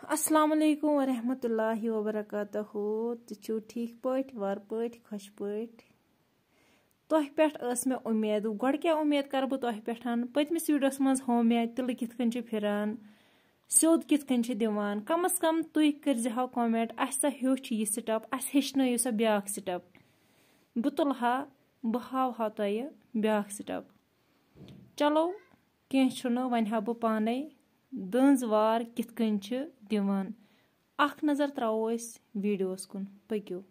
अस्सलाम वालेकुम वरहमतुल्लाहि वबरकातहू तुछू ठीक पट वार पट खुश पट तोह पेट मे उम्मीद गोड़ क्या उम्मीद कर बह तोह पेट पतमिस वीडियोस मज हो मे तिल कित कन फिरान स्योद कित कन दिवान कम अज कम तुह कर कमेंट असा हेच यह स्टेप अस हेचन सा ब्या स्टेप बह तुलहा बह हाव तह ब्या स्टेप चलो कह वन हा बह पाने दंजवार कित कन दिवान अख नजर त्रो वीडियोस कुन पक्यो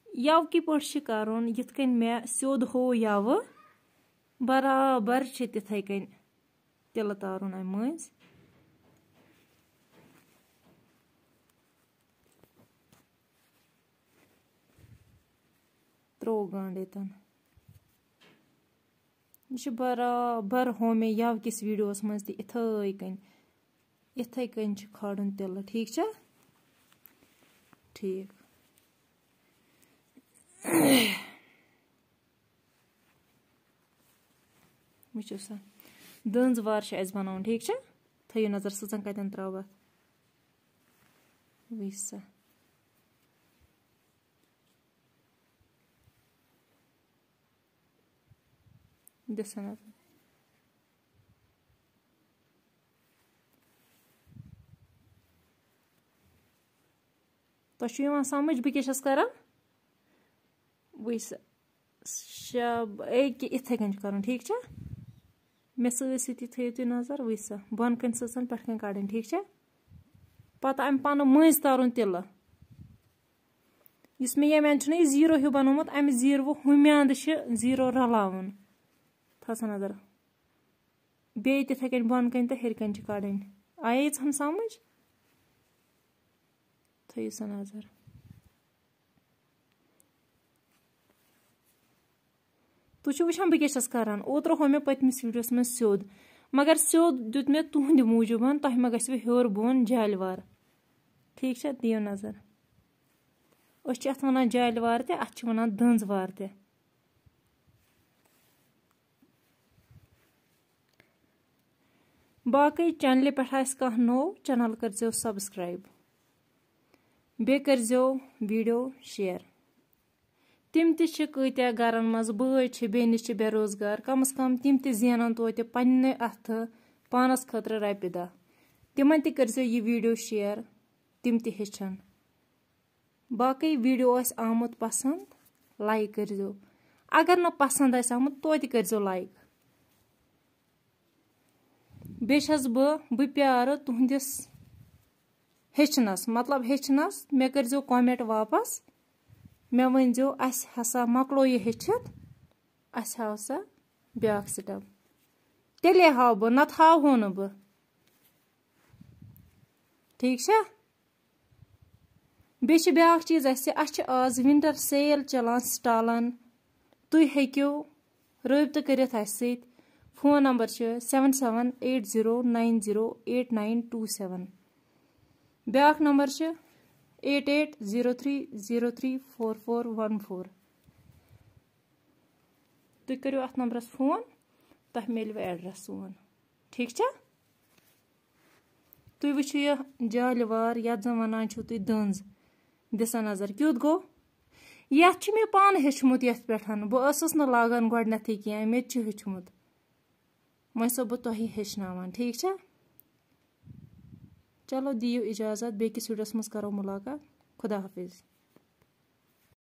यव कि पट करुन यिथ कन मे स्योद हो यव बराबर तिथे कन तिल तारुन अम मज त्रो गांड यतन यह बराबर हो मे यव किस वीडियोस मज इथे कन खाड़न तिल ठीक छा ठीक वो सा दंजवार बनान ठीक छा थो नजर सचन कतन त्रा वो सा दिसन तो समझ बह क्या कर वो इथे कन कर ठीक छा मे सी थो तुम नजर वो सा बन कन सचन पे कन कड़न ठीक छा पत अम पन मज तारुन तिल इस मे यह जीरो हिू बनोमुत अम जीरो हुम्यांद जीरो रलावन थो सा नजर बे तिथे कन बन कन तो हेर कन कड़न आये हम समझ थो सा नजर तुम वुचान बह क्या कर ओतर हो मे पतमिस वीडियोस में स्योद मगर स्योद दुत मे तुहद मूजूब तह मे गो हेर बोन जालवार ठीक छा दियो नजर अत वन जालवार ते अत वन दंजवार ते बाकी चैनल पे कह नो चैनल कर सब्सक्राइब बे कर वीडियो शेयर तिम कत्या गरन मज बच बेनिस बेरोजगार कम अज कम तिम जेनान तो पन्ने अथ पानस खतर रपि दह तिमन कर यह वीडियो शेयर तिम हेचन बाकी वीडियो आमुत पसंद लाइक कर अगर न पसंद आमुत तो कर लाइक बेस बह प्यार तुहदिस हेचनस मतलब हेचनस मे कर कमेंट वापस मे वन हसा मकलो यह हेचित अस हाव सा ब्या स्टेप तेले हाव बह नत हावो न बह ठीक छा बे ब्या चीज आज विंटर सेल चलान स्टालन तुम हेक्यो रबित कर फोन नंबर 7780908927 ब्या नंबर 8803034414 तुम करो अत नंबरस फोन तह मिलव एड्रेस सोन ठीक छा तुम वुचो यह जालवार ये जन वनान तुम दंज दिसा नजर क्युत गो ये मे पान हेचमुत ये पे बस न लागान गोडनथी कह मे हेचमुत वो सो बह तुह हेचनावान ठीक छा चलो दियो इजाजत बेकिस वीडियोस मज करो मुलाकात खुदा हाफिज।